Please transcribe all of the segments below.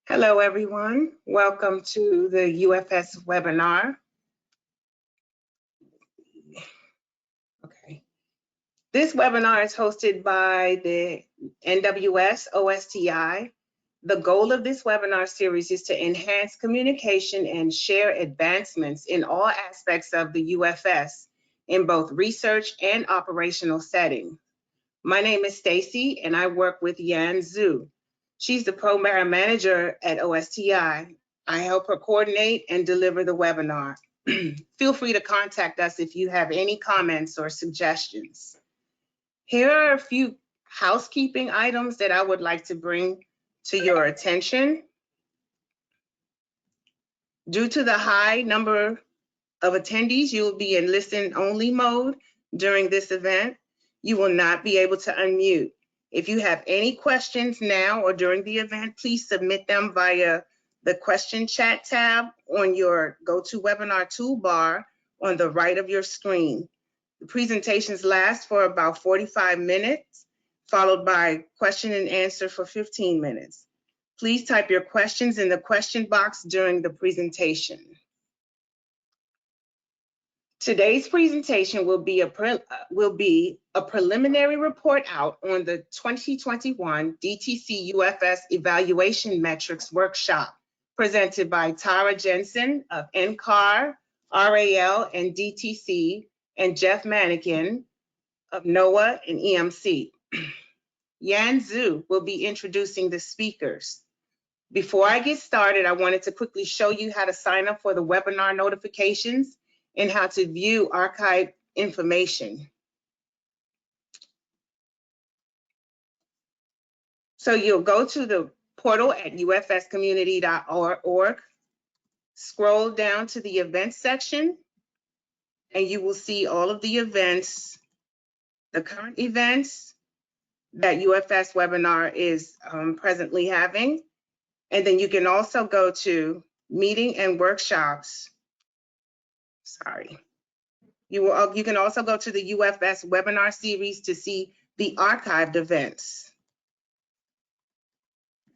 Hello, everyone. Welcome to the UFS webinar. Okay. This webinar is hosted by the NWS OSTI. The goal of this webinar series is to enhance communication and share advancements in all aspects of the UFS in both research and operational settings. My name is Stacy, and I work with Yan Zhu. She's the program manager at OSTI. I help her coordinate and deliver the webinar. Feel free to contact us if you have any comments or suggestions. Here are a few housekeeping items that I would like to bring to your attention. Due to the high number of attendees, you will be in listen-only mode during this event. You will not be able to unmute. If you have any questions now or during the event, please submit them via the question chat tab on your GoToWebinar toolbar on the right of your screen. The presentations last for about 45 minutes, followed by question and answer for 15 minutes. Please type your questions in the question box during the presentation. Today's presentation will be a preliminary report out on the 2021 DTC UFS Evaluation Metrics Workshop presented by Tara Jensen of NCAR, RAL, and DTC, and Jeff Manikin of NOAA and EMC. Yan Zhu will be introducing the speakers. Before I get started, I wanted to quickly show you how to sign up for the webinar notifications and how to view archived information. So you'll go to the portal at ufscommunity.org, scroll down to the events section, and you will see all of the events, the current events that UFS webinar is presently having. And then you can also go to meeting and workshops. Sorry. You can also go to the UFS webinar series to see the archived events,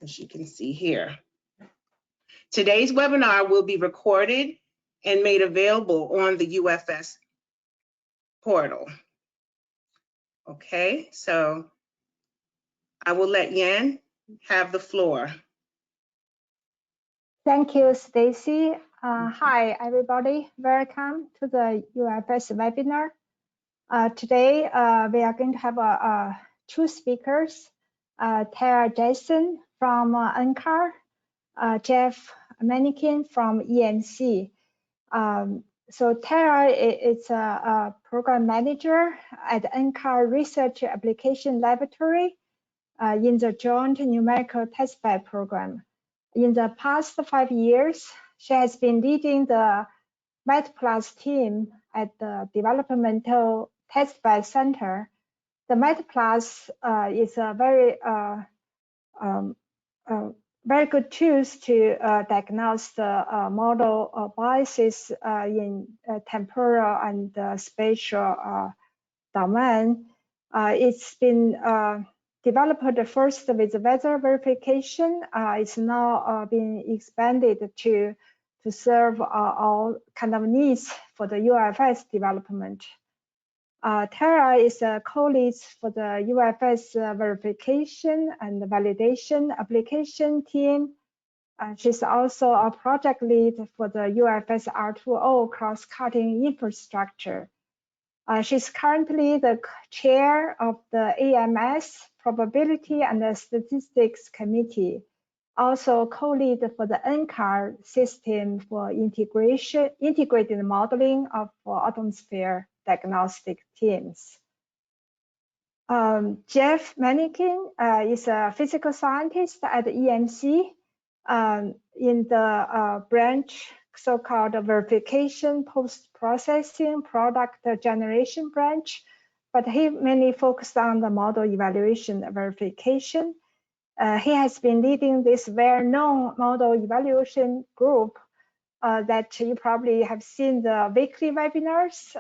as you can see here. Today's webinar will be recorded and made available on the UFS portal. Okay, so I will let Yan have the floor. Thank you, Stacy. Hi, everybody. Welcome to the UFS webinar. Today, we are going to have two speakers, Tara Jensen from NCAR, Jeff Manikin from EMC. So Tara is a program manager at NCAR Research Application Laboratory in the Joint Numerical Testbed Program. In the past 5 years, she has been leading the MATPLUS team at the Developmental Testbed Center. The MATPLUS is a very good tools to diagnose the model biases in temporal and spatial domain. It's been developed first with weather verification. It's now being expanded to serve all kind of needs for the UFS development. Tara is a co-lead for the UFS verification and validation application team. She's also a project lead for the UFS R2O cross-cutting infrastructure. She's currently the chair of the AMS Probability and Statistics Committee, also co-lead for the NCAR system for integrated modeling of atmosphere diagnostic teams. Jeff Manikin is a physical scientist at EMC in the branch so-called verification post-processing product generation branch, but he mainly focused on the model evaluation verification. He has been leading this well-known model evaluation group that you probably have seen the weekly webinars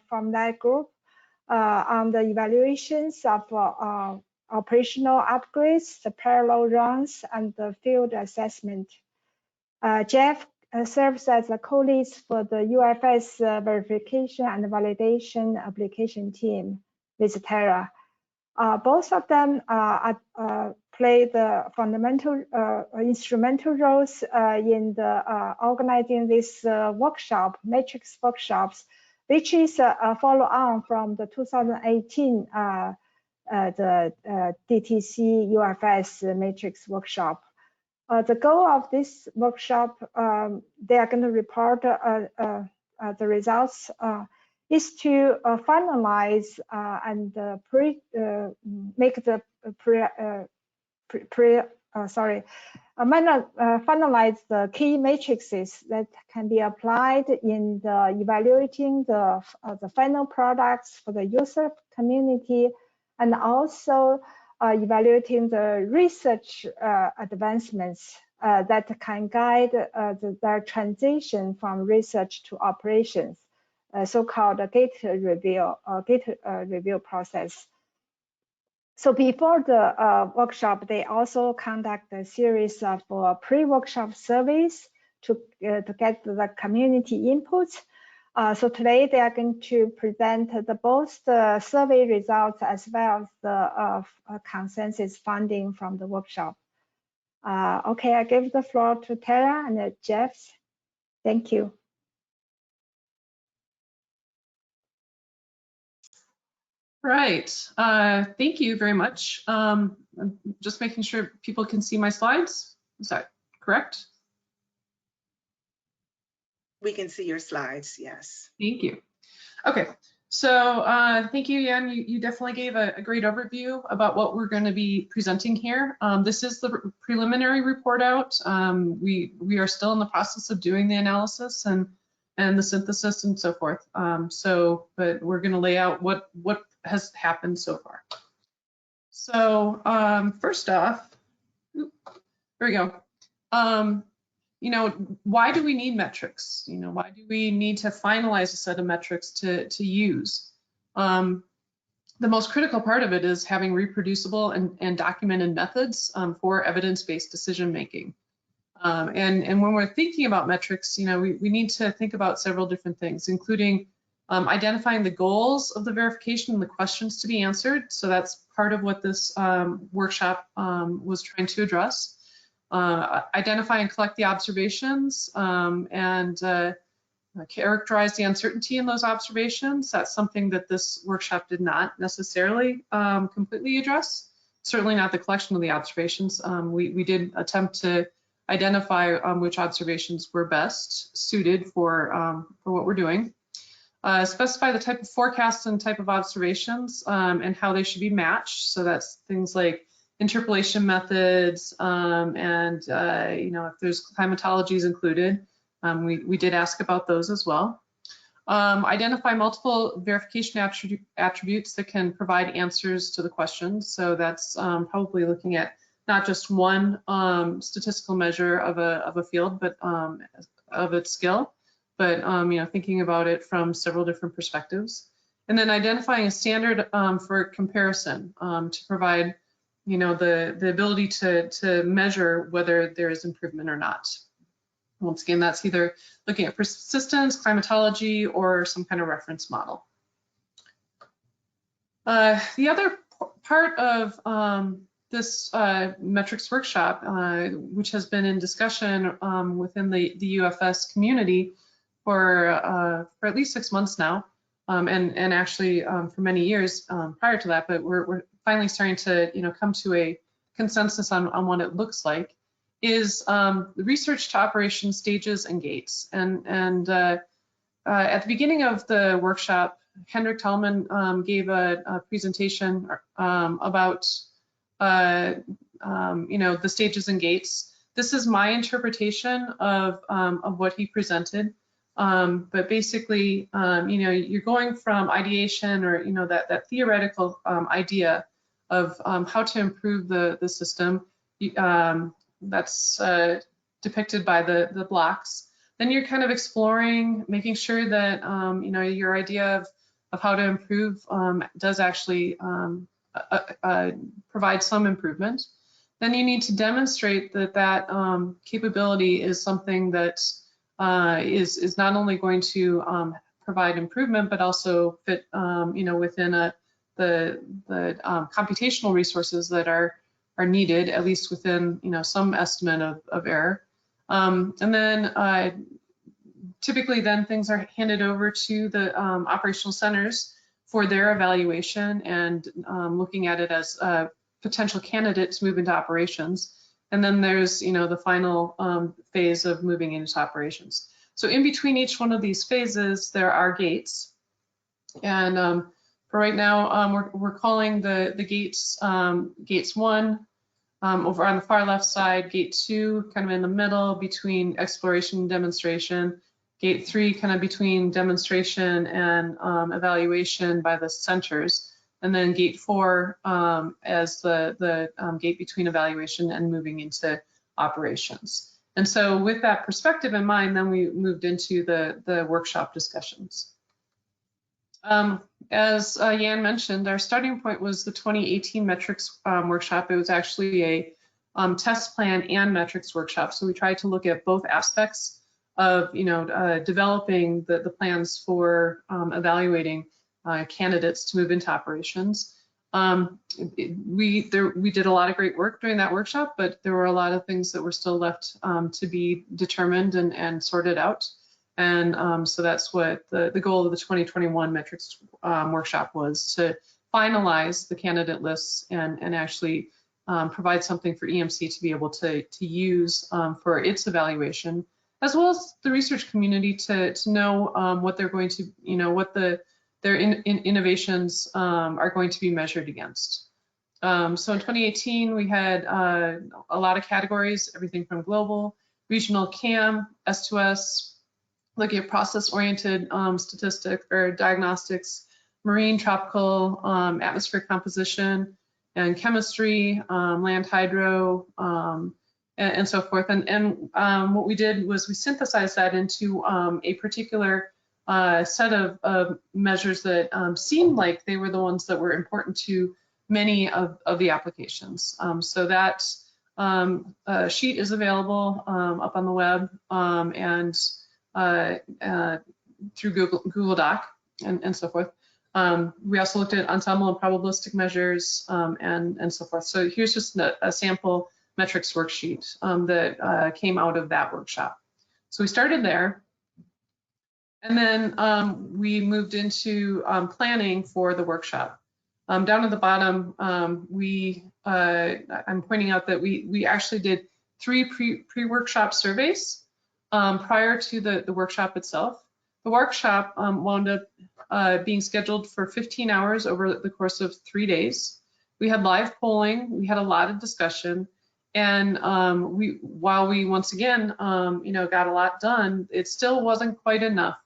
from that group on the evaluations of operational upgrades, the parallel runs, and the field assessment. Jeff serves as a co-lead for the UFS verification and validation application team with Tara. Both of them play the fundamental, instrumental roles in the organizing this workshop, matrix workshops, which is a follow-on from the 2018 the DTC UFS matrix workshop. The goal of this workshop, they are going to report the results, is to finalize and make the finalize the key matrices that can be applied in the evaluating the final products for the user community, and also evaluating the research advancements that can guide their transition from research to operations, so-called gate review process. So before the workshop, they also conduct a series of pre-workshop surveys to get the community inputs. So today they are going to present both the survey results as well as the consensus funding from the workshop. Okay, I give the floor to Tara and Jeff. Thank you. Right. Thank you very much. I'm just making sure people can see my slides. Is that correct? We can see your slides, yes. Thank you. Okay, so thank you, Yan. You definitely gave a great overview about what we're going to be presenting here. This is the preliminary report out. We are still in the process of doing the analysis and the synthesis and so forth. But we're going to lay out what has happened so far. So first off, there we go. You know, why do we need metrics? You know, why do we need to finalize a set of metrics to use? The most critical part of it is having reproducible and documented methods for evidence-based decision making. And when we're thinking about metrics, you know, we need to think about several different things, including identifying the goals of the verification and the questions to be answered. So that's part of what this workshop was trying to address. Identify and collect the observations and characterize the uncertainty in those observations. That's something that this workshop did not necessarily completely address. Certainly not the collection of the observations. We did attempt to identify which observations were best suited for what we're doing. Specify the type of forecasts and type of observations and how they should be matched. So that's things like interpolation methods and you know, if there's climatologies included, we did ask about those as well. Identify multiple verification attributes that can provide answers to the questions. So that's probably looking at not just one statistical measure of a field, but of its skill, but you know, thinking about it from several different perspectives. And then identifying a standard for comparison to provide, you know, the ability to measure whether there is improvement or not. Once again, that's either looking at persistence, climatology, or some kind of reference model. The other part of this metrics workshop, which has been in discussion within the UFS community for at least 6 months now, and actually for many years prior to that, but we're finally starting to, you know, come to a consensus on what it looks like, is the research to operation stages and gates. And at the beginning of the workshop, Hendrik Tallman gave a presentation about you know, the stages and gates. This is my interpretation of what he presented. But basically, you know, you're going from ideation or, you know, that theoretical idea of how to improve the system. That's depicted by the blocks. Then you're kind of exploring, making sure that, you know, your idea of how to improve does actually provide some improvement, then you need to demonstrate that that capability is something that is not only going to provide improvement, but also fit, within the computational resources that are needed, at least within, some estimate of error. And then typically then things are handed over to the operational centers for their evaluation and looking at it as a potential candidate to move into operations. And then there's, the final phase of moving into operations. So in between each one of these phases, there are gates. And for right now, we're calling the gates, gates 1 over on the far left side, gate 2 kind of in the middle between exploration and demonstration, gate 3 kind of between demonstration and evaluation by the centers, and then gate 4 as the gate between evaluation and moving into operations. And so with that perspective in mind, then we moved into the workshop discussions. As Jan mentioned, our starting point was the 2018 metrics workshop. It was actually a test plan and metrics workshop. So we tried to look at both aspects of, developing the plans for evaluating candidates to move into operations. We did a lot of great work during that workshop, but there were a lot of things that were still left to be determined and sorted out. And so that's what the goal of the 2021 metrics workshop was, to finalize the candidate lists and actually provide something for EMC to be able to use for its evaluation, as well as the research community to know what they're going to, what their innovations are going to be measured against. So in 2018, we had a lot of categories, everything from global, regional CAM, S2S, looking at process-oriented statistics or diagnostics, marine, tropical, atmospheric composition, and chemistry, land hydro, and so forth. And what we did was we synthesized that into a particular set of measures that seemed like they were the ones that were important to many of the applications. So that sheet is available up on the web and through Google Doc and so forth. We also looked at ensemble and probabilistic measures and so forth. So here's just a sample metrics worksheet that came out of that workshop. So we started there, and then we moved into planning for the workshop. Down at the bottom, I'm pointing out that we actually did 3 pre-workshop surveys prior to the workshop itself. The workshop wound up being scheduled for 15 hours over the course of 3 days. We had live polling, we had a lot of discussion, and while we once again got a lot done, it still wasn't quite enough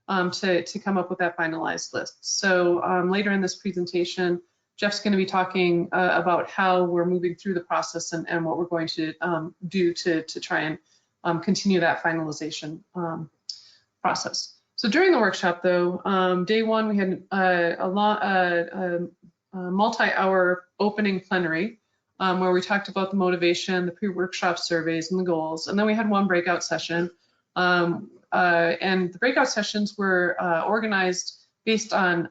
to come up with that finalized list. So later in this presentation, Jeff's going to be talking about how we're moving through the process and what we're going to do to try and continue that finalization process. So during the workshop, though, day 1 we had a multi-hour opening plenary where we talked about the motivation, the pre-workshop surveys, and the goals. And then we had 1 breakout session. And the breakout sessions were organized based on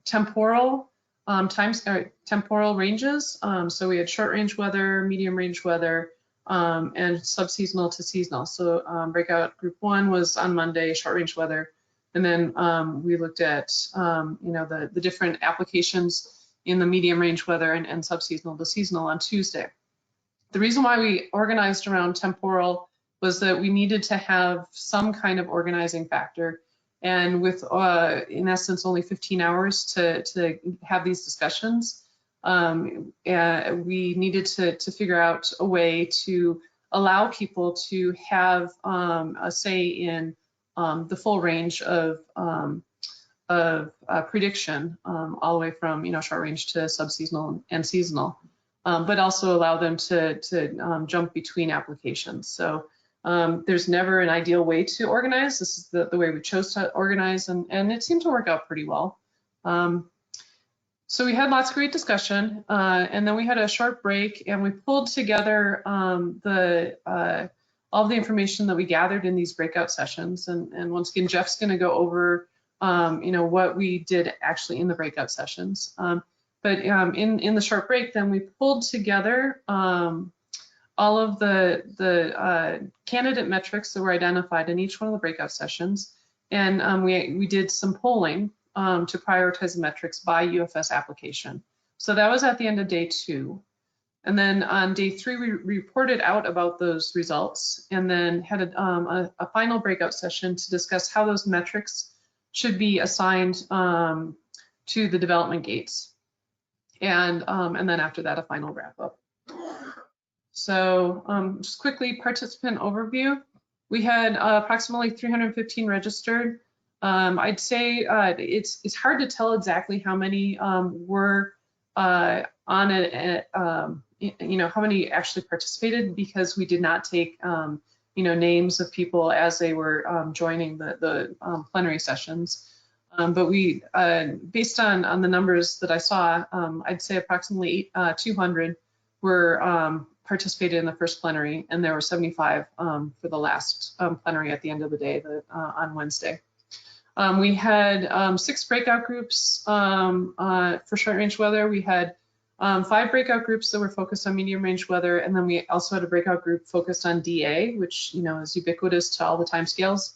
temporal temporal ranges. So we had short range weather, medium range weather, and subseasonal to seasonal. So breakout group 1 was on Monday, short range weather, and then we looked at the different applications in the medium range weather and subseasonal to seasonal on Tuesday. The reason why we organized around temporal was that we needed to have some kind of organizing factor, and with in essence only 15 hours to have these discussions, we needed to figure out a way to allow people to have a say in the full range of prediction, all the way from short range to subseasonal and seasonal, but also allow them to jump between applications. So there's never an ideal way to organize. This is the way we chose to organize, and it seemed to work out pretty well. So we had lots of great discussion, and then we had a short break, and we pulled together all of the information that we gathered in these breakout sessions. And once again, Jeff's going to go over, what we did actually in the breakout sessions. But in the short break, then we pulled together all of the candidate metrics that were identified in each one of the breakout sessions, and we did some polling to prioritize the metrics by UFS application. So that was at the end of day 2. And then on day 3, we reported out about those results and then had a final breakout session to discuss how those metrics should be assigned to the development gates. And then after that, a final wrap up. So just quickly, participant overview. We had approximately 315 registered. I'd say it's hard to tell exactly how many were on it, how many actually participated, because we did not take, names of people as they were joining the plenary sessions. But we, based on the numbers that I saw, I'd say approximately 200 were participated in the first plenary, and there were 75 for the last plenary at the end of the day on Wednesday. We had 6 breakout groups for short range weather. We had 5 breakout groups that were focused on medium range weather, and then we also had a breakout group focused on DA, which is ubiquitous to all the timescales.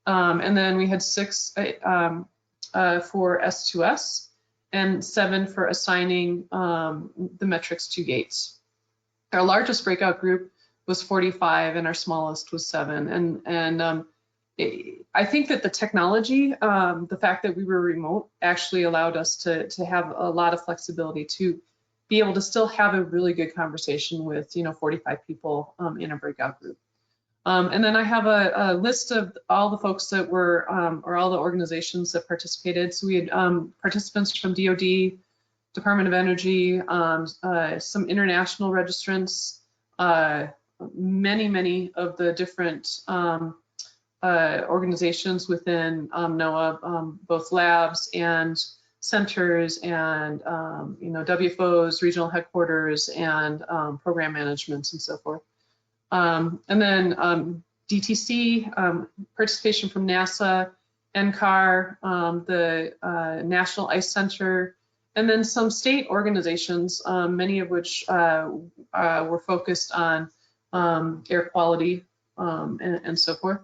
And then we had 6 for S2S and 7 for assigning the metrics to gates. Our largest breakout group was 45, and our smallest was 7. And I think that the technology, the fact that we were remote, actually allowed us to have a lot of flexibility to be able to still have a really good conversation with 45 people in a breakout group. And then I have a list of all the folks that were, or all the organizations that participated. So we had participants from DoD, Department of Energy, some international registrants, many of the different organizations within NOAA, both labs and centers and WFOs, regional headquarters, and program managements and so forth. And then DTC, participation from NASA, NCAR, the National Ice Center, and then some state organizations, many of which were focused on air quality and so forth.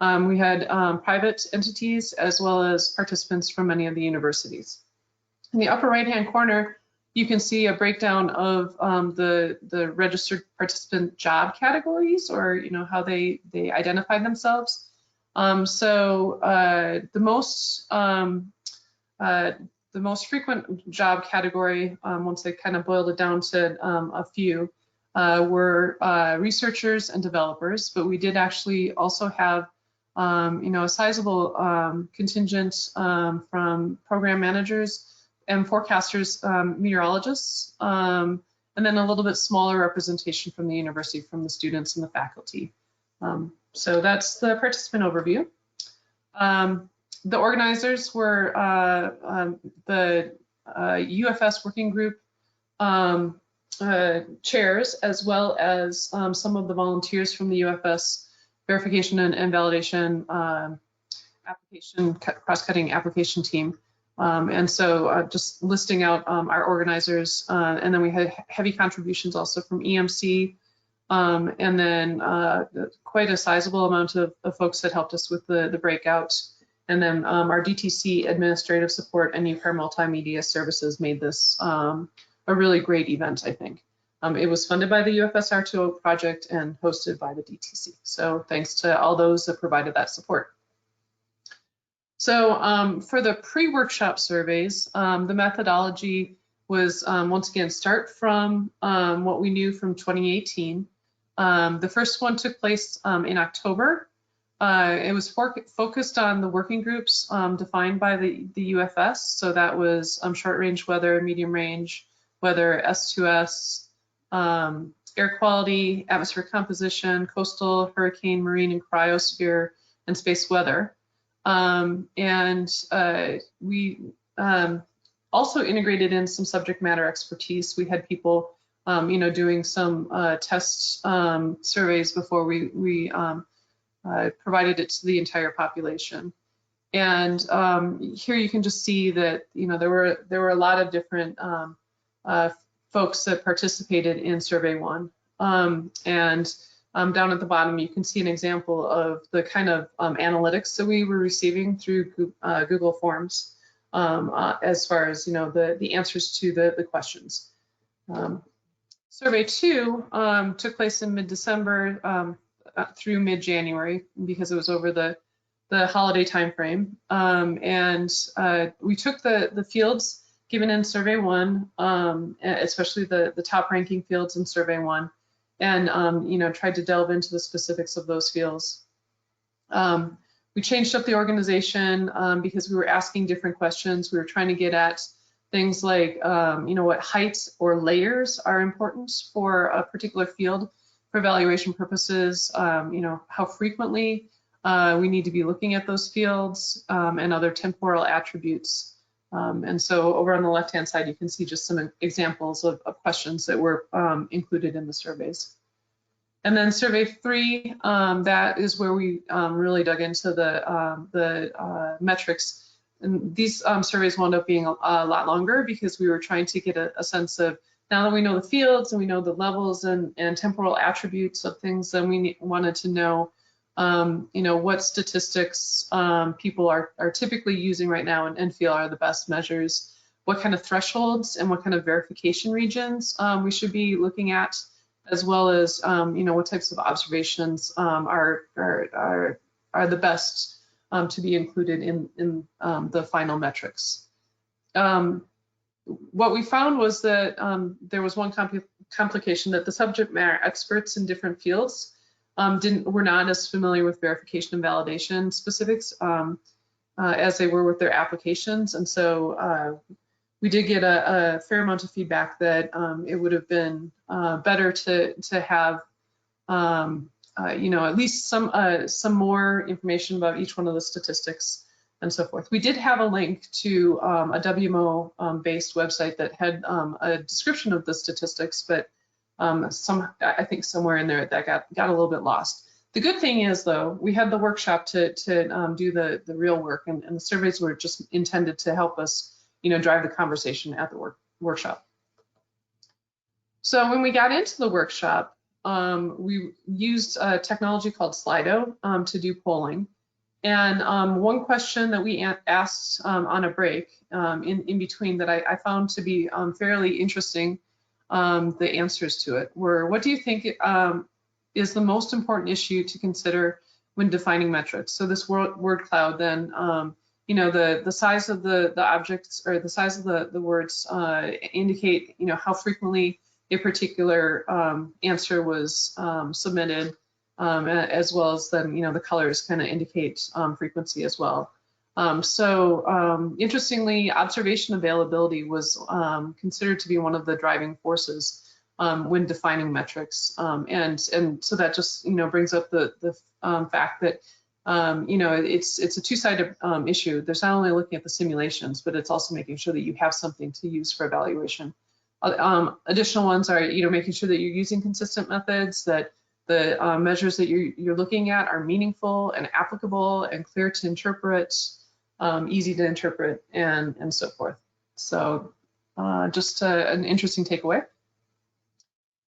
We had private entities as well as participants from many of the universities. In the upper right-hand corner, you can see a breakdown of the registered participant job categories, or how they identified themselves. So the most frequent job category, once they kind of boiled it down to a few, were researchers and developers. But we did actually also have a sizable contingent from program managers and forecasters, meteorologists, and then a little bit smaller representation from the university, from the students and the faculty. So that's the participant overview. The organizers were the UFS working group chairs, as well as some of the volunteers from the UFS verification and validation application, cross-cutting application team. And so just listing out our organizers, and then we had heavy contributions also from EMC, and then quite a sizable amount of folks that helped us with the breakout. And then our DTC administrative support and UCAR multimedia services made this a really great event, I think. It was funded by the UFS R2O project and hosted by the DTC. So thanks to all those that provided that support. So for the pre-workshop surveys, the methodology was, once again, start from what we knew from 2018. The first one took place in October. It was focused on the working groups defined by the UFS. So that was short range weather, medium range weather, S2S, air quality, atmospheric composition, coastal, hurricane, marine, and cryosphere, and space weather. And we also integrated in some subject matter expertise. We had people, you know, doing some test surveys before we provided it to the entire population. And here you can just see that, you know, there were a lot of different folks that participated in Survey 1. Down at the bottom, you can see an example of the kind of analytics that we were receiving through Google Forms as far as, you know, the answers to the questions. Survey 2 took place in mid-December through mid-January because it was over the holiday timeframe. We took the fields given in Survey 1, especially the top ranking fields in Survey 1, and you know, tried to delve into the specifics of those fields. We changed up the organization because we were asking different questions. We were trying to get at things like, you know, what heights or layers are important for a particular field for evaluation purposes, you know, how frequently we need to be looking at those fields, and other temporal attributes. And so over on the left-hand side, you can see just some examples of questions that were included in the surveys. And then Survey 3, that is where we really dug into the metrics. And these surveys wound up being a lot longer because we were trying to get a sense of, now that we know the fields and we know the levels and temporal attributes of things, then we wanted to know, you know, what statistics people are typically using right now and feel are the best measures, what kind of thresholds and what kind of verification regions we should be looking at, as well as, you know, what types of observations are the best to be included in the final metrics. What we found was that there was one complication, that the subject matter experts in different fields were not as familiar with verification and validation specifics as they were with their applications. And so we did get a fair amount of feedback that it would have been better to have, you know, at least some more information about each one of the statistics and so forth. We did have a link to a WMO-based website that had a description of the statistics, but I think somewhere in there that got a little bit lost. The good thing is, though, we had the workshop to do the real work, and the surveys were just intended to help us, you know, drive the conversation at the workshop. So when we got into the workshop, we used a technology called Slido to do polling. And one question that we asked on a break in between that I found to be fairly interesting, the answers to it were, what do you think is the most important issue to consider when defining metrics? So this word cloud, then, you know, the size of the objects, or the size of the words indicate, you know, how frequently a particular answer was submitted, as well as then, you know, the colors kind of indicate frequency as well. Interestingly, observation availability was considered to be one of the driving forces when defining metrics, and so that just, you know, brings up the fact that, you know, it's a two-sided issue. There's not only looking at the simulations, but it's also making sure that you have something to use for evaluation. Additional ones are, you know, making sure that you're using consistent methods, that the measures that you're looking at are meaningful and applicable and clear to interpret, easy to interpret, and so forth. So just an interesting takeaway.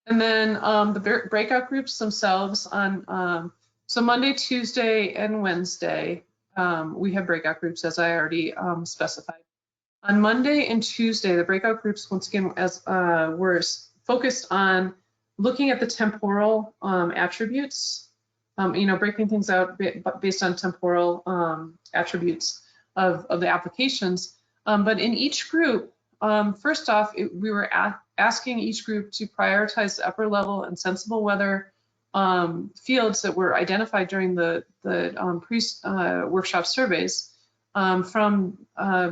And then the breakout groups themselves on, so Monday, Tuesday, and Wednesday, we have breakout groups, as I already specified. On Monday and Tuesday, the breakout groups, once again, were focused on looking at the temporal attributes, you know, breaking things out based on temporal attributes of the applications. But in each group, first off, we were asking each group to prioritize the upper level and sensible weather fields that were identified during the workshop surveys from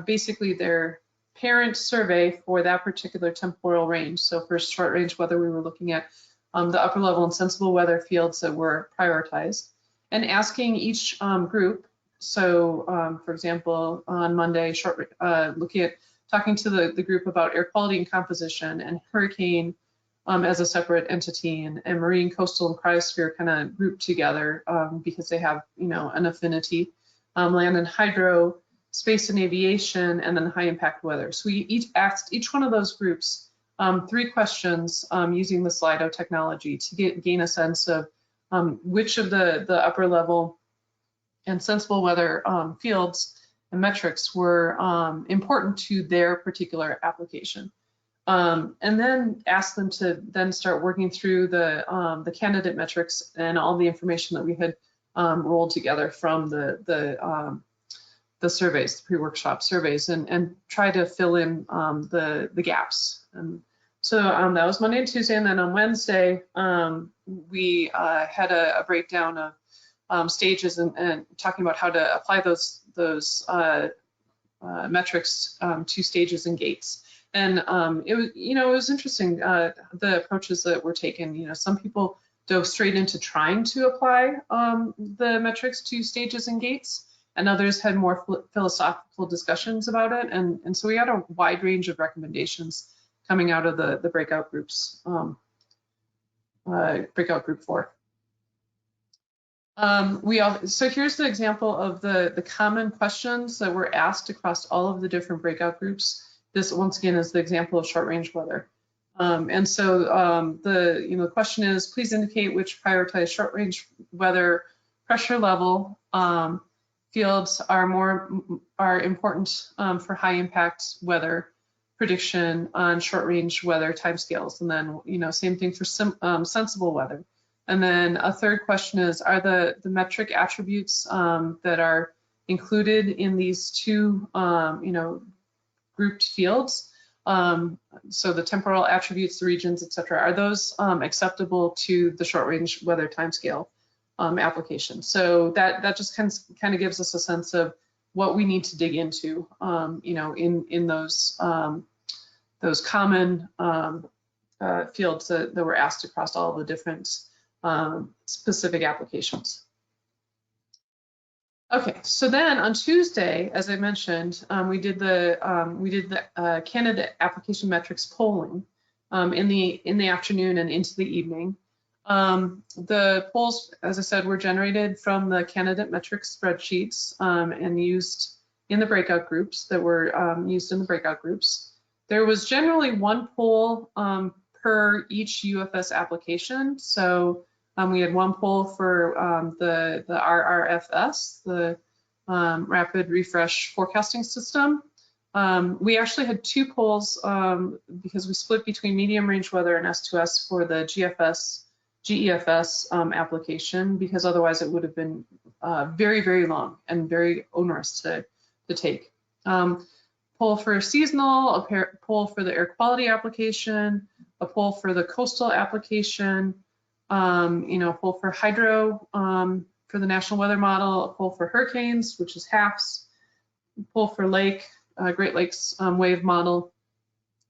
basically their parent survey for that particular temporal range. So for short range weather, we were looking at the upper level and sensible weather fields that were prioritized, and asking each group. So for example, on Monday, looking at talking to the group about air quality and composition, and hurricane as a separate entity, and marine, coastal, and cryosphere kind of grouped together because they have, an affinity. Land and hydro, space and aviation, and then high impact weather. So we asked each one of those groups 3 questions using the Slido technology to gain a sense of which of the upper level and sensible weather fields and metrics were important to their particular application. And then ask them to then start working through the candidate metrics and all the information that we had rolled together from the surveys, the pre-workshop surveys, and try to fill in the gaps. And so that was Monday and Tuesday, and then on Wednesday we had a breakdown of stages and talking about how to apply those metrics to stages and gates. And it was, it was interesting, the approaches that were taken. Some people dove straight into trying to apply the metrics to stages and gates, and others had more philosophical discussions about it. And so we had a wide range of recommendations coming out of the breakout groups, breakout group 4. So here's the example of the common questions that were asked across all of the different breakout groups. This, once again, is the example of short range weather. And so the question is, please indicate which prioritized short range weather pressure level fields are important for high impact weather prediction on short range weather timescales. And then, same thing for sensible weather. And then a third question is, are the metric attributes that are included in these 2, grouped fields, so the temporal attributes, the regions, et cetera, are those acceptable to the short range weather timescale application? So that just kind of gives us a sense of what we need to dig into, in those common fields that were asked across all the different specific applications. Okay, so then on Tuesday, as I mentioned, we did the candidate application metrics polling in the afternoon and into the evening. The polls, as I said, were generated from the candidate metrics spreadsheets and used in the breakout groups that were used in the breakout groups. There was generally 1 poll per each UFS application. So we had 1 poll for the RRFS, the Rapid Refresh Forecasting System. We actually had 2 polls because we split between medium range weather and S2S for the GEFS application, because otherwise it would have been very, very long and very onerous to take. Poll for seasonal, a poll for the air quality application, a poll for the coastal application, a poll for hydro for the National Weather Model, a poll for hurricanes, which is HAFS, a poll for Great Lakes Wave Model,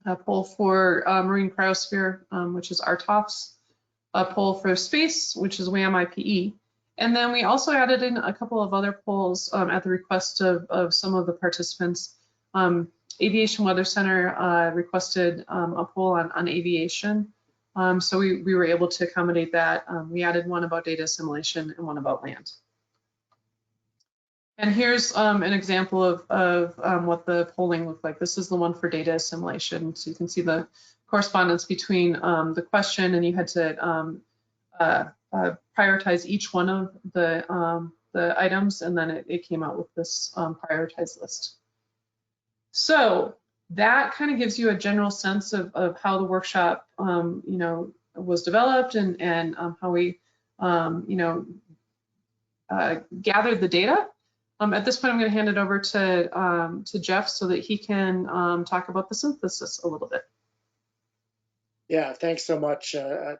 a poll for marine cryosphere, which is RTOFS, a poll for space, which is WAM-IPE. And then we also added in a couple of other polls at the request of some of the participants. Aviation Weather Center requested a poll on aviation. So we were able to accommodate that. We added one about data assimilation and one about land. And here's an example of what the polling looked like. This is the one for data assimilation. So you can see the correspondence between the question, and you had to prioritize each one of the items, and then it came out with this prioritized list. So that kind of gives you a general sense of how the workshop, was developed and how we, gathered the data. At this point, I'm going to hand it over to Jeff so that he can talk about the synthesis a little bit. Yeah, thanks so much,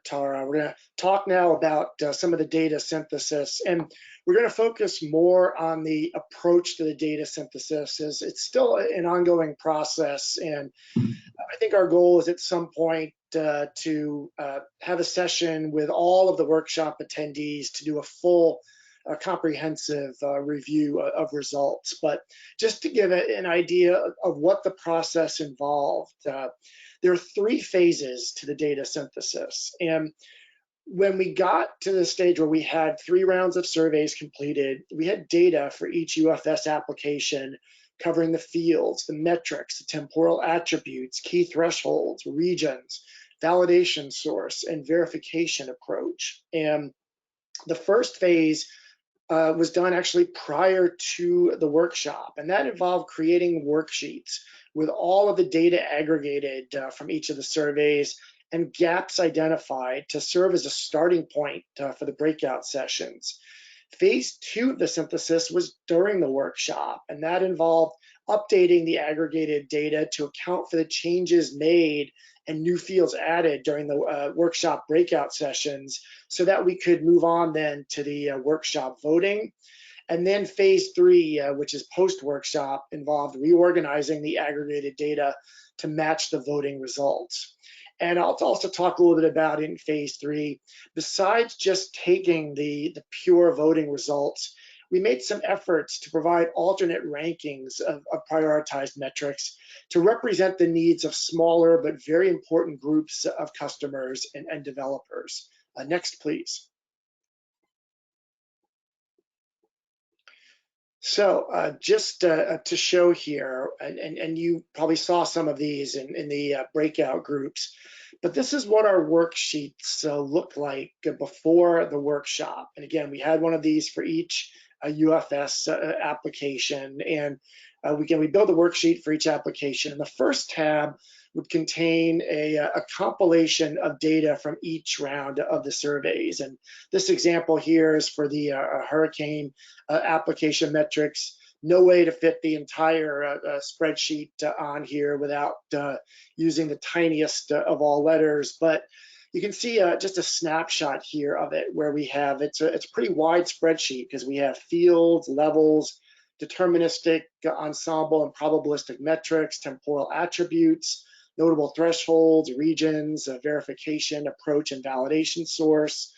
Tara. We're going to talk now about some of the data synthesis, and we're going to focus more on the approach to the data synthesis, as it's still an ongoing process. And I think our goal is at some point to have a session with all of the workshop attendees to do a full a comprehensive review of results. But just to give an idea of what the process involved, there are 3 phases to the data synthesis. And when we got to the stage where we had 3 rounds of surveys completed, we had data for each UFS application covering the fields, the metrics, the temporal attributes, key thresholds, regions, validation source, and verification approach. And the first phase was done actually prior to the workshop, and that involved creating worksheets with all of the data aggregated from each of the surveys and gaps identified to serve as a starting point for the breakout sessions. Phase 2 of the synthesis was during the workshop, and that involved updating the aggregated data to account for the changes made and new fields added during the workshop breakout sessions so that we could move on then to the workshop voting. And then phase 3, which is post-workshop, involved reorganizing the aggregated data to match the voting results. And I'll also talk a little bit about in phase 3, besides just taking the pure voting results, we made some efforts to provide alternate rankings of prioritized metrics to represent the needs of smaller but very important groups of customers and developers. Next, please. So just to show here, and you probably saw some of these in the breakout groups, but this is what our worksheets look like before the workshop. And again, we had one of these for each UFS application, and we build a worksheet for each application. And the first tab would contain a compilation of data from each round of the surveys. And this example here is for the hurricane application metrics. No way to fit the entire spreadsheet on here without using the tiniest of all letters, but you can see just a snapshot here of it where we have, it's a pretty wide spreadsheet because we have fields, levels, deterministic, ensemble, and probabilistic metrics, temporal attributes, notable thresholds, regions, verification, approach, and validation source,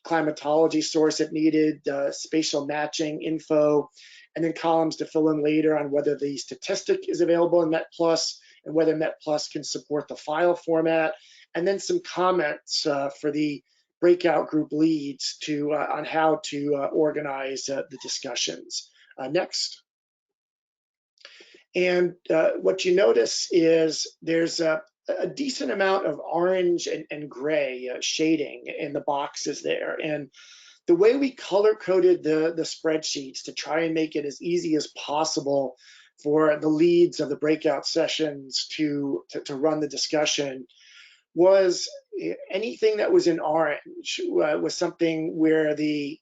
climatology source if needed, spatial matching info, and then columns to fill in later on whether the statistic is available in MetPlus and whether MetPlus can support the file format, and then some comments for the breakout group leads to on how to organize the discussions. Next. And what you notice is there's a decent amount of orange and gray shading in the boxes there. And the way we color coded the spreadsheets to try and make it as easy as possible for the leads of the breakout sessions to run the discussion was anything that was in orange was something where the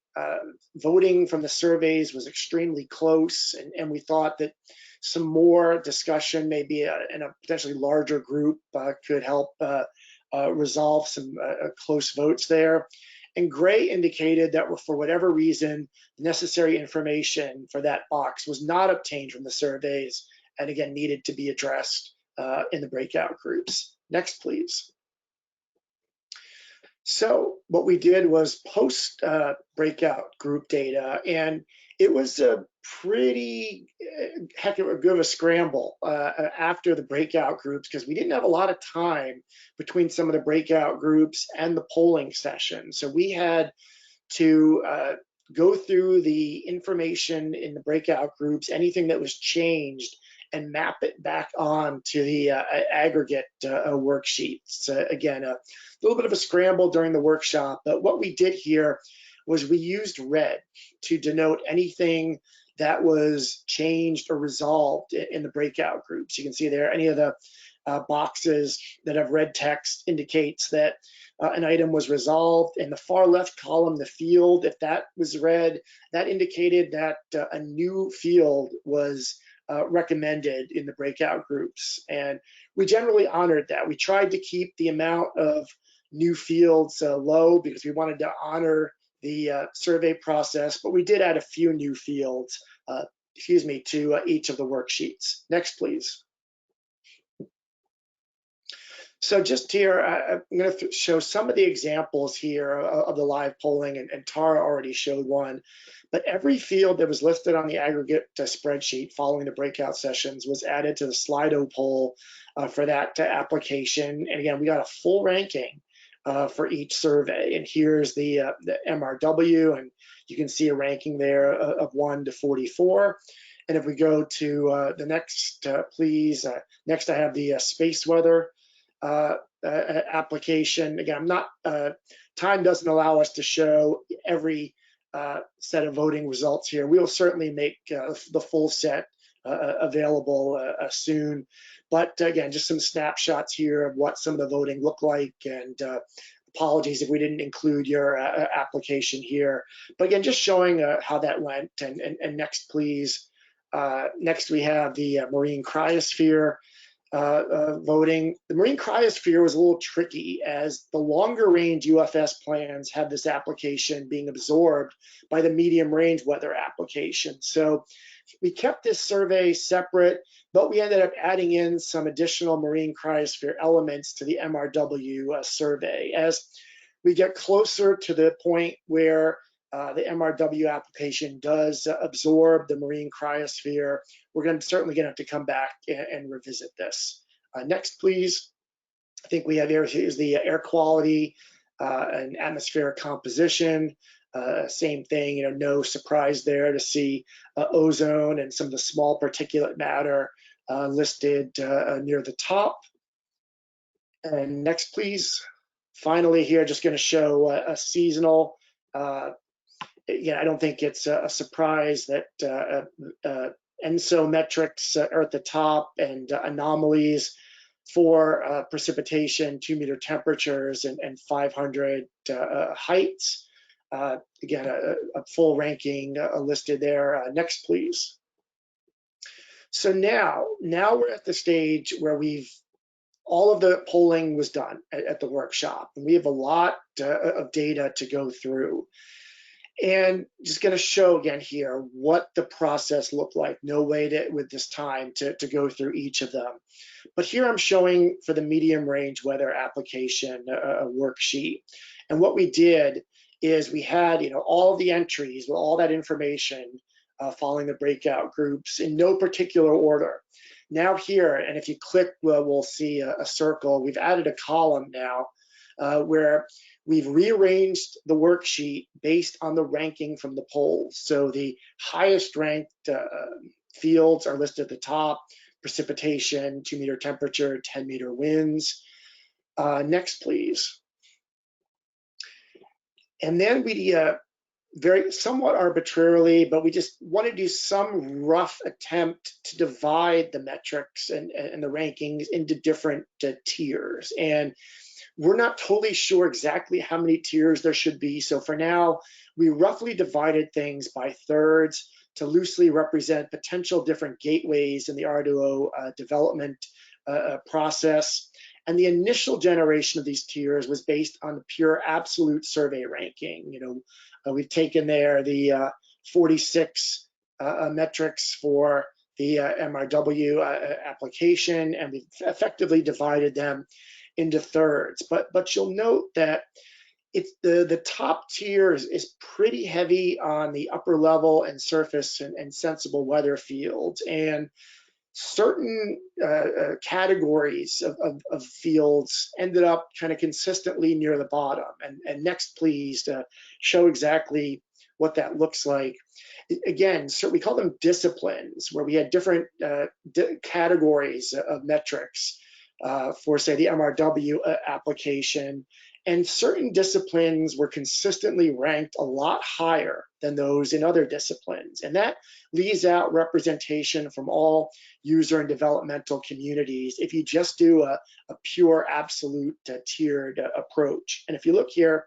voting from the surveys was extremely close, and we thought that some more discussion, maybe in a potentially larger group, could help resolve some close votes there. And gray indicated that for whatever reason, the necessary information for that box was not obtained from the surveys, and again, needed to be addressed in the breakout groups. Next, please. So what we did was post breakout group data, and it was a pretty heck of a scramble after the breakout groups because we didn't have a lot of time between some of the breakout groups and the polling session. So we had to go through the information in the breakout groups, anything that was changed, and map it back on to the aggregate worksheets. Again, a little bit of a scramble during the workshop, but what we did here was we used red to denote anything that was changed or resolved in the breakout groups. You can see there any of the boxes that have red text indicates that an item was resolved. In the far left column, the field, if that was red, that indicated that a new field was recommended in the breakout groups. And we generally honored that. We tried to keep the amount of new fields low because we wanted to honor the survey process, but we did add a few new fields, to each of the worksheets. Next, please. So just here, I'm going to show some of the examples here of the live polling, and Tara already showed one. But every field that was listed on the aggregate spreadsheet following the breakout sessions was added to the Slido poll for that application. And again, we got a full ranking for each survey. And here's the MRW, and you can see a ranking there of 1 to 44. And if we go to the next, please, next I have the space weather application. Again, I'm not, time doesn't allow us to show every set of voting results here. We will certainly make the full set available soon. But again, just some snapshots here of what some of the voting looked like, and apologies if we didn't include your application here. But again, just showing how that went. And next, please. Next, we have the marine cryosphere voting. The marine cryosphere was a little tricky, as the longer range UFS plans had this application being absorbed by the medium range weather application. So we kept this survey separate, but we ended up adding in some additional marine cryosphere elements to the MRW survey. As we get closer to the point where the MRW application does absorb the marine cryosphere, we're certainly going to have to come back and revisit this. Next, please. I think we have here is the air quality and atmospheric composition. Same thing, no surprise there to see ozone and some of the small particulate matter listed near the top. And next, please. Finally, here, just going to show a seasonal. I don't think it's a surprise that ENSO metrics are at the top, and anomalies for precipitation, 2-meter temperatures, and 500 heights. Again, a full ranking listed there. Next, please. So now we're at the stage where all of the polling was done at the workshop, and we have a lot of data to go through. And just going to show again here what the process looked like. No way with this time to go through each of them. But here I'm showing for the medium range weather application a worksheet. And what we did is we had all the entries with all that information following the breakout groups in no particular order. Now here, and if you click, we'll see a circle. We've added a column now where we've rearranged the worksheet based on the ranking from the polls. So the highest ranked fields are listed at the top: precipitation, 2-meter temperature, 10-meter winds. Next, please. And then we somewhat arbitrarily, but we just want to do some rough attempt to divide the metrics and the rankings into different tiers. And we're not totally sure exactly how many tiers there should be. So for now, we roughly divided things by thirds to loosely represent potential different gateways in the Arduino development process. And the initial generation of these tiers was based on the pure absolute survey ranking. We've taken there the 46 metrics for the MRW application, and we've effectively divided them into thirds. But you'll note that it's the top tier is pretty heavy on the upper level and surface and sensible weather fields, and certain categories of fields ended up kind of consistently near the bottom. And next, please, to show exactly what that looks like. Again, so we call them disciplines, where we had different categories of metrics for, say, the MRW application, and certain disciplines were consistently ranked a lot higher than those in other disciplines. And that leaves out representation from all user and developmental communities if you just do a pure absolute tiered approach. And if you look here,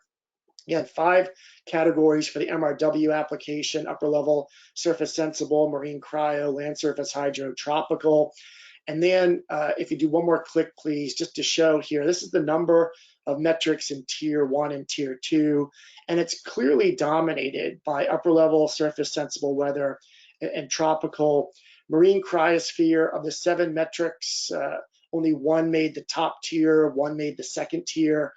you had 5 categories for the MRW application: upper level, surface sensible, marine cryo, land surface hydro, tropical. And then if you do one more click, please, just to show here, this is the number of metrics in tier 1 and tier 2, and it's clearly dominated by upper level, surface sensible weather and tropical. Marine cryosphere, of the 7 metrics only one made the top tier, one made the second tier.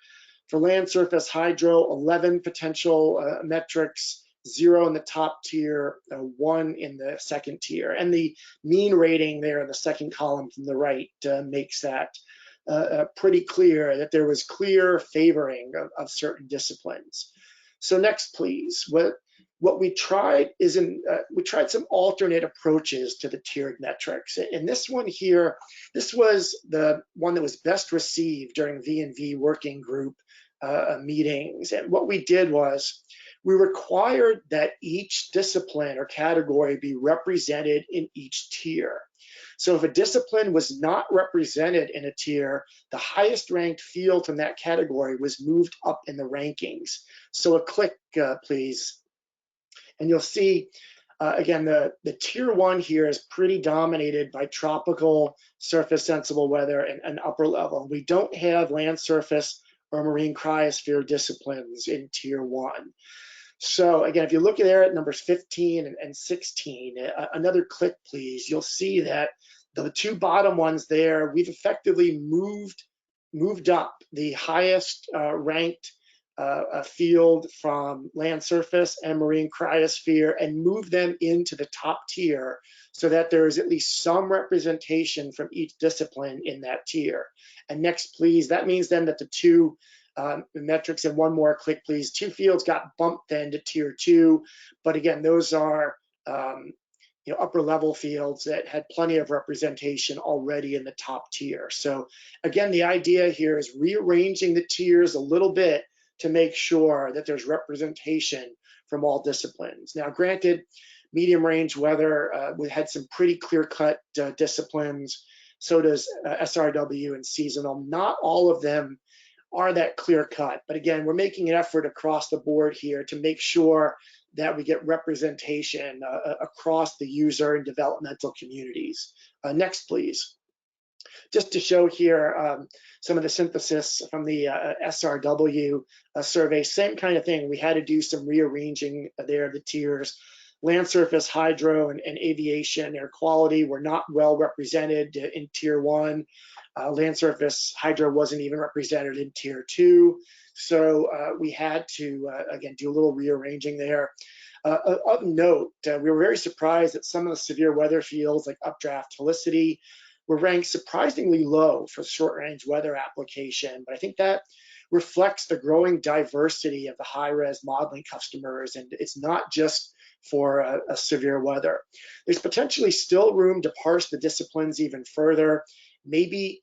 For land surface hydro, 11 potential metrics, 0 in the top tier, 1 in the second tier. And the mean rating there in the second column from the right makes that pretty clear that there was clear favoring of certain disciplines. So next, please. What we tried is we tried some alternate approaches to the tiered metrics. And this one here, this was the one that was best received during V&V working group meetings. And what we did was we required that each discipline or category be represented in each tier. So if a discipline was not represented in a tier, the highest ranked field from that category was moved up in the rankings. So a click, please. And you'll see, again, the tier 1 here is pretty dominated by tropical surface sensible weather and upper level. We don't have land surface or marine cryosphere disciplines in tier 1. So again, if you look there at numbers 15 and 16, another click, please, you'll see that the two bottom ones there, we've effectively moved up the highest ranked field from land surface and marine cryosphere and move them into the top tier so that there is at least some representation from each discipline in that tier. And next, please, that means then that the two metrics, and one more click, please, 2 fields got bumped then to tier 2, but again, those are upper level fields that had plenty of representation already in the top tier. So again, the idea here is rearranging the tiers a little bit to make sure that there's representation from all disciplines. Now, granted, medium range weather, we had some pretty clear-cut disciplines. So does SRW and seasonal. Not all of them are that clear-cut, but again, we're making an effort across the board here to make sure that we get representation across the user and developmental communities. Next, please. Just to show here some of the synthesis from the SRW survey, same kind of thing. We had to do some rearranging there of the tiers. Land surface, hydro, and aviation air quality were not well represented in tier 1. Land surface hydro wasn't even represented in tier 2. So we had to, again, do a little rearranging there. Of note, we were very surprised that some of the severe weather fields like updraft helicity were ranked surprisingly low for short range weather application. But I think that reflects the growing diversity of the high-res modeling customers, and it's not just for a severe weather. There's potentially still room to parse the disciplines even further. Maybe,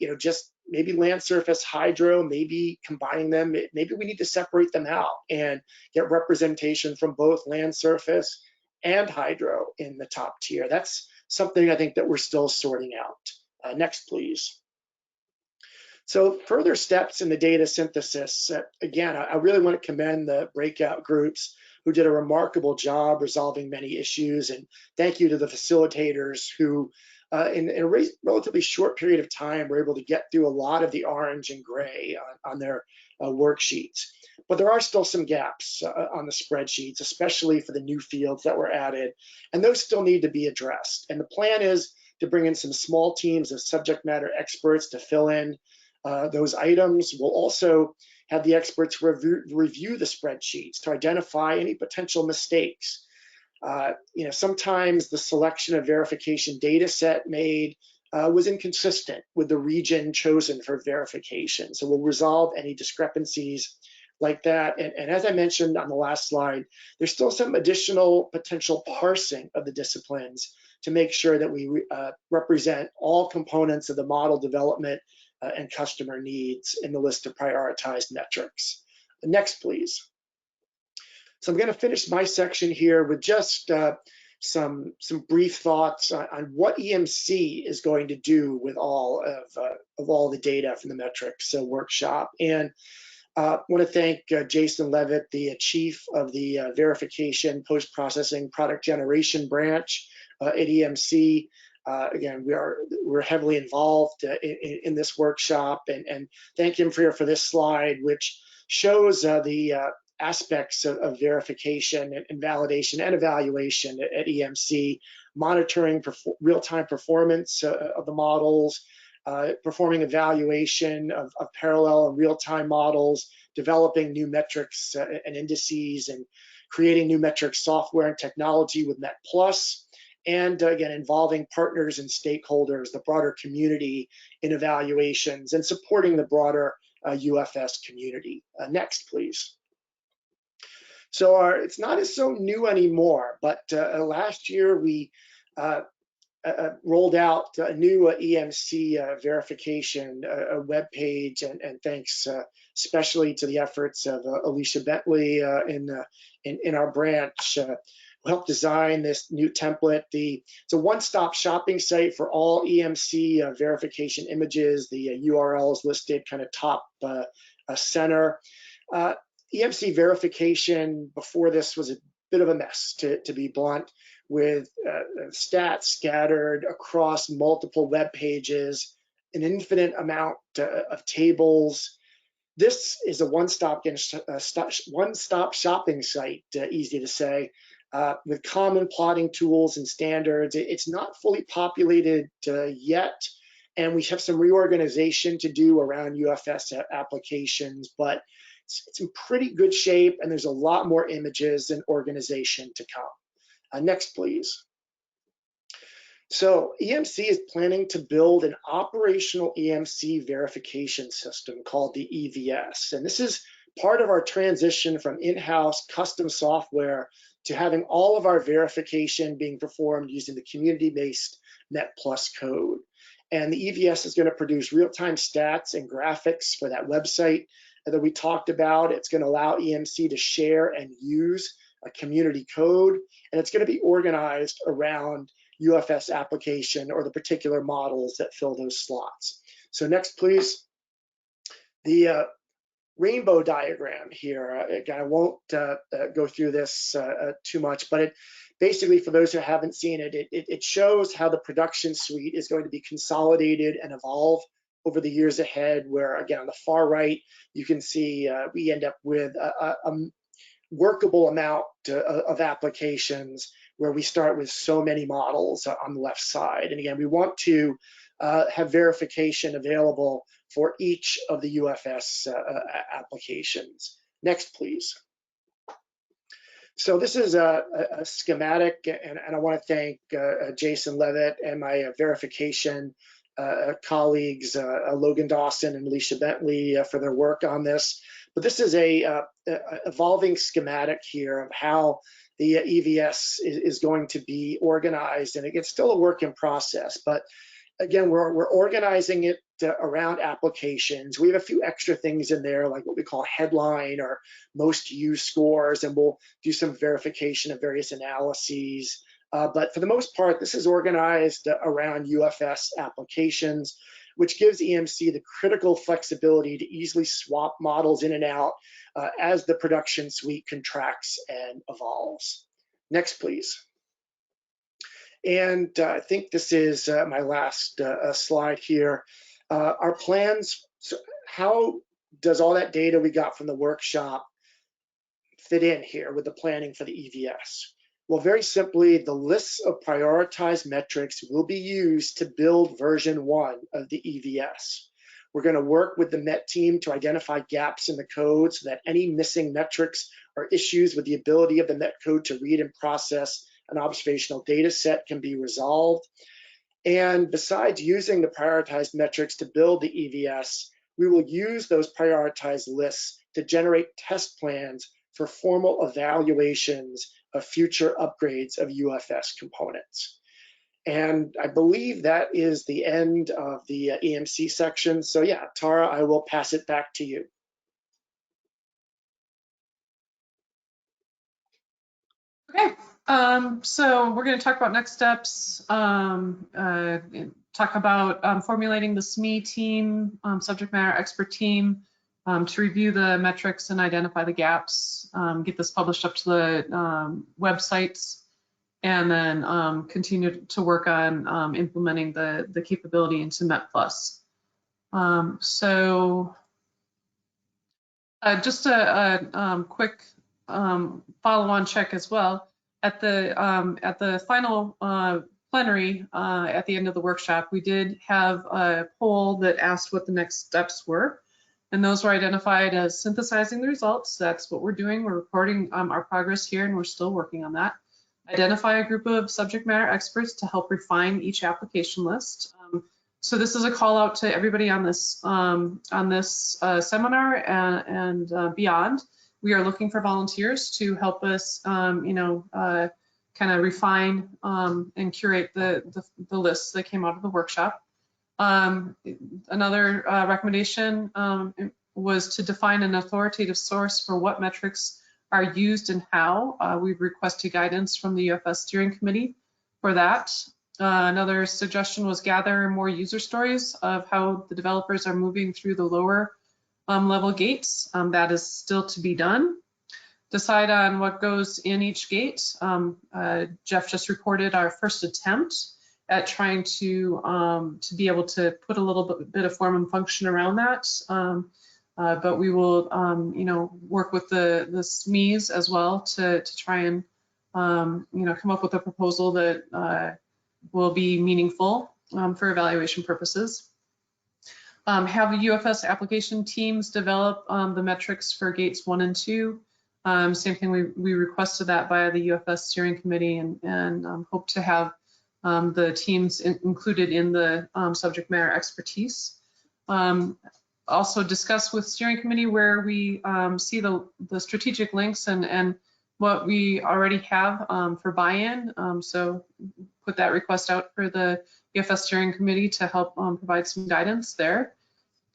maybe land surface hydro, maybe combining them, maybe we need to separate them out and get representation from both land surface and hydro in the top tier. That's something I think that we're still sorting out. Next, please. So further steps in the data synthesis. Again, I really want to commend the breakout groups who did a remarkable job resolving many issues, and thank you to the facilitators who in a relatively short period of time were able to get through a lot of the orange and gray on their worksheets. But there are still some gaps on the spreadsheets, especially for the new fields that were added, and those still need to be addressed. And the plan is to bring in some small teams of subject matter experts to fill in those items. We'll also have the experts review the spreadsheets to identify any potential mistakes. Sometimes the selection of verification data set made was inconsistent with the region chosen for verification. So we'll resolve any discrepancies like that. And as I mentioned on the last slide, there's still some additional potential parsing of the disciplines to make sure that we represent all components of the model development and customer needs in the list of prioritized metrics. Next, please. So I'm going to finish my section here with just some brief thoughts on what EMC is going to do with all of the data from the metrics workshop. And I want to thank Jason Levitt, the chief of the verification post-processing product generation branch at EMC. Again, we're heavily involved in this workshop, and thank him for this slide, which shows the aspects of verification and validation and evaluation at EMC, monitoring real-time performance of the models, performing evaluation of parallel and real-time models, developing new metrics and indices, and creating new metrics software and technology with MET+, and again, involving partners and stakeholders, the broader community in evaluations, and supporting the broader UFS community. Next, please. So it's not as so new anymore, but last year we rolled out a new EMC verification web page, and thanks especially to the efforts of Alicia Bentley in our branch, who helped design this new template. It's a one-stop shopping site for all EMC verification images. The URL is listed kind of top center. EMC verification before this was a bit of a mess, to be blunt, with stats scattered across multiple web pages, an infinite amount of tables. This is a one-stop shopping site, easy to say, with common plotting tools and standards. It's not fully populated yet, and we have some reorganization to do around UFS applications, but it's in pretty good shape, and there's a lot more images and organization to come. Next, please. So EMC is planning to build an operational EMC verification system called the EVS. And this is part of our transition from in-house custom software to having all of our verification being performed using the community-based MET+ code. And the EVS is going to produce real-time stats and graphics for that website that we talked about. It's going to allow EMC to share and use a community code, and it's going to be organized around UFS application or the particular models that fill those slots. So next, please. The rainbow diagram here, again, I won't go through this too much, but it basically, for those who haven't seen it, it shows how the production suite is going to be consolidated and evolve over the years ahead, where, again, on the far right, you can see we end up with a workable amount of applications where we start with so many models on the left side. And again, we want to have verification available for each of the UFS applications. Next, please. So this is a schematic, and I want to thank Jason Levitt and my verification colleagues, Logan Dawson and Alicia Bentley, for their work on this. But this is a evolving schematic here of how the EVS is going to be organized, and it's still a work in process. But again, we're organizing it around applications. We have a few extra things in there, like what we call headline or most used scores, and we'll do some verification of various analyses. But for the most part, this is organized around UFS applications, which gives EMC the critical flexibility to easily swap models in and out as the production suite contracts and evolves. Next, please. And I think this is my last slide here. Our plans, so how does all that data we got from the workshop fit in here with the planning for the EVS? Well, very simply, the lists of prioritized metrics will be used to build version 1 of the EVS. We're going to work with the MET team to identify gaps in the code so that any missing metrics or issues with the ability of the MET code to read and process an observational data set can be resolved. And besides using the prioritized metrics to build the EVS, we will use those prioritized lists to generate test plans for formal evaluations of future upgrades of UFS components. And I believe that is the end of the EMC section. So yeah, Tara, I will pass it back to you. Okay, so we're going to talk about next steps, talk about formulating the SME team, subject matter expert team, to review the metrics and identify the gaps, get this published up to the websites, and then continue to work on implementing the capability into MET+. So just a quick follow-on check as well. At the final plenary at the end of the workshop, we did have a poll that asked what the next steps were. And those were identified as synthesizing the results. That's what we're doing. We're recording our progress here, and we're still working on that. Identify a group of subject matter experts to help refine each application list. So this is a call out to everybody on this seminar and beyond. We are looking for volunteers to help us, kind of refine and curate the lists that came out of the workshop. Another recommendation was to define an authoritative source for what metrics are used and how. We've requested guidance from the UFS steering committee for that. Another suggestion was gather more user stories of how the developers are moving through the lower level gates. That is still to be done. Decide on what goes in each gate. Jeff just reported our first attempt at trying to be able to put a little bit of form and function around that. But we will, work with the SMEs as well to try and, come up with a proposal that will be meaningful for evaluation purposes. Have the UFS application teams develop the metrics for gates 1 and 2. Same thing, we requested that via the UFS steering committee and hope to have the teams included in the subject matter expertise. Also discuss with steering committee where we see the strategic links and what we already have for buy-in. So put that request out for the UFS steering committee to help provide some guidance there.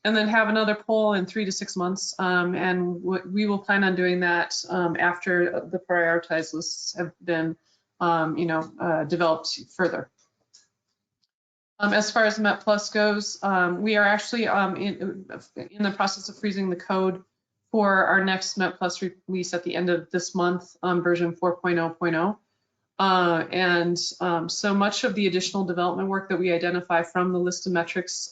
And then have another poll in 3 to 6 months. And we will plan on doing that after the prioritized lists have been developed further. As far as Met Plus goes, we are actually in the process of freezing the code for our next Met Plus release at the end of this month, version 4.0.0. So much of the additional development work that we identify from the list of metrics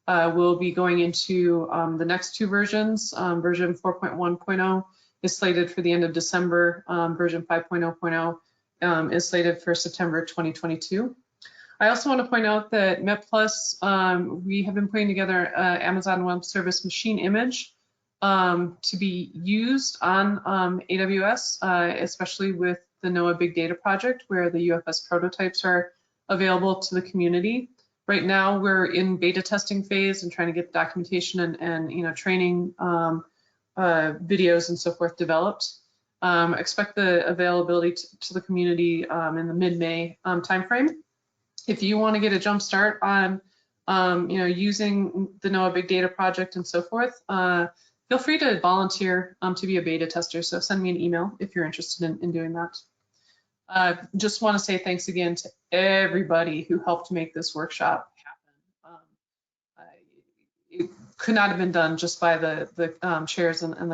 will be going into the next 2 versions. Version 4.1.0 is slated for the end of December. Version 5.0.0 is slated for September 2022. I also want to point out that Met Plus, we have been putting together an Amazon Web Service machine image to be used on AWS, especially with the NOAA Big Data Project, where the UFS prototypes are available to the community. Right now, we're in beta testing phase and trying to get the documentation and training videos and so forth developed. Expect the availability to the community in the mid-May timeframe. If you want to get a jump start on using the NOAA Big Data Project and so forth, feel free to volunteer to be a beta tester. So send me an email if you're interested in doing that. Just want to say thanks again to everybody who helped make this workshop happen. It could not have been done just by the chairs and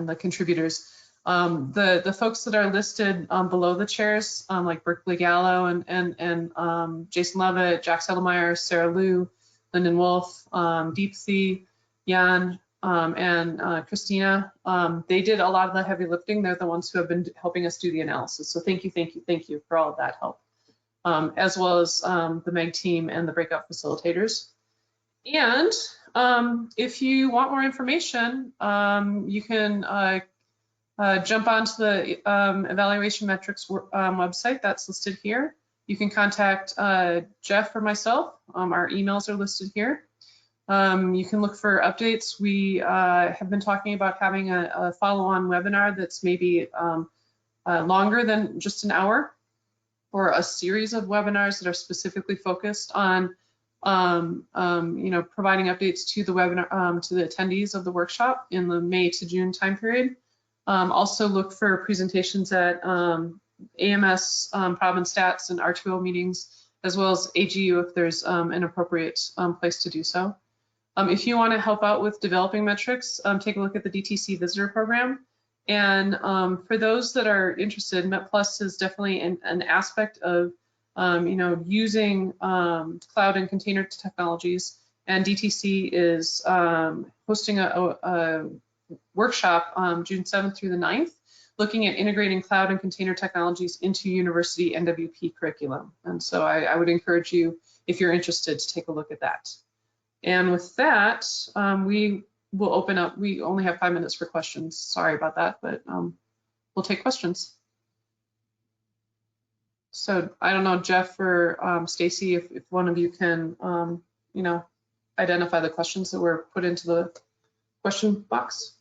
the contributors. The folks that are listed below the chairs, like Berkeley Gallo and Jason Levitt, Jack Settlemeyer, Sarah Liu, Lyndon Wolf, Deepthi, Jan, and Christina, they did a lot of the heavy lifting. They're the ones who have been helping us do the analysis. So thank you for all of that help, as well as the MEG team and the breakout facilitators. And if you want more information, you can jump onto the evaluation metrics website that's listed here. You can contact Jeff or myself. Our emails are listed here. You can look for updates. We have been talking about having a follow-on webinar that's maybe longer than just an hour, or a series of webinars that are specifically focused on providing updates to the webinar to the attendees of the workshop in the May to June time period. Also look for presentations at AMS, Providence Stats, and R2O meetings, as well as AGU if there's an appropriate place to do so. If you want to help out with developing metrics, take a look at the DTC visitor program. And for those that are interested, Met Plus is definitely an aspect of using cloud and container technologies. And DTC is hosting a workshop June 7th through the 9th, looking at integrating cloud and container technologies into university NWP curriculum. And so I would encourage you, if you're interested, to take a look at that. And with that, we will open up. We only have 5 minutes for questions. Sorry about that, but we'll take questions. So I don't know, Jeff or Stacy, if one of you can, you know, identify the questions that were put into the question box.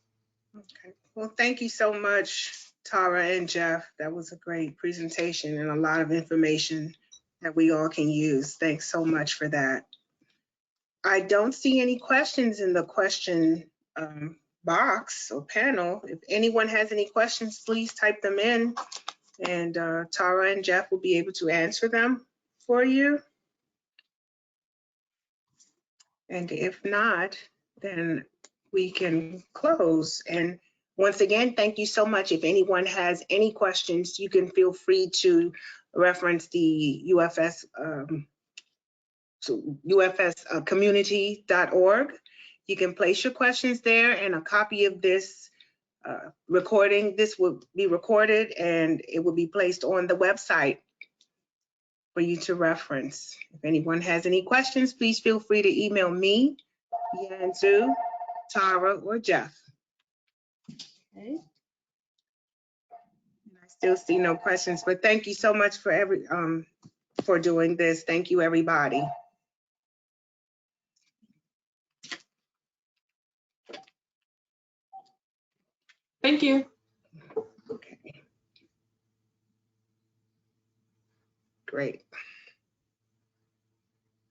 Okay. Well, thank you so much, Tara and Jeff. That was a great presentation and a lot of information that we all can use. Thanks so much for that. I don't see any questions in the question box or panel. If anyone has any questions, please type them in, and Tara and Jeff will be able to answer them for you. And if not, then we can close. And once again, thank you so much. If anyone has any questions, you can feel free to reference the UFS community.org. You can place your questions there, and a copy of this recording, this will be recorded and it will be placed on the website for you to reference. If anyone has any questions, please feel free to email me, Yanzu, Tara, or Jeff. Okay. I still see no questions, but thank you so much for doing this. Thank you, everybody. Thank you. Okay. Great.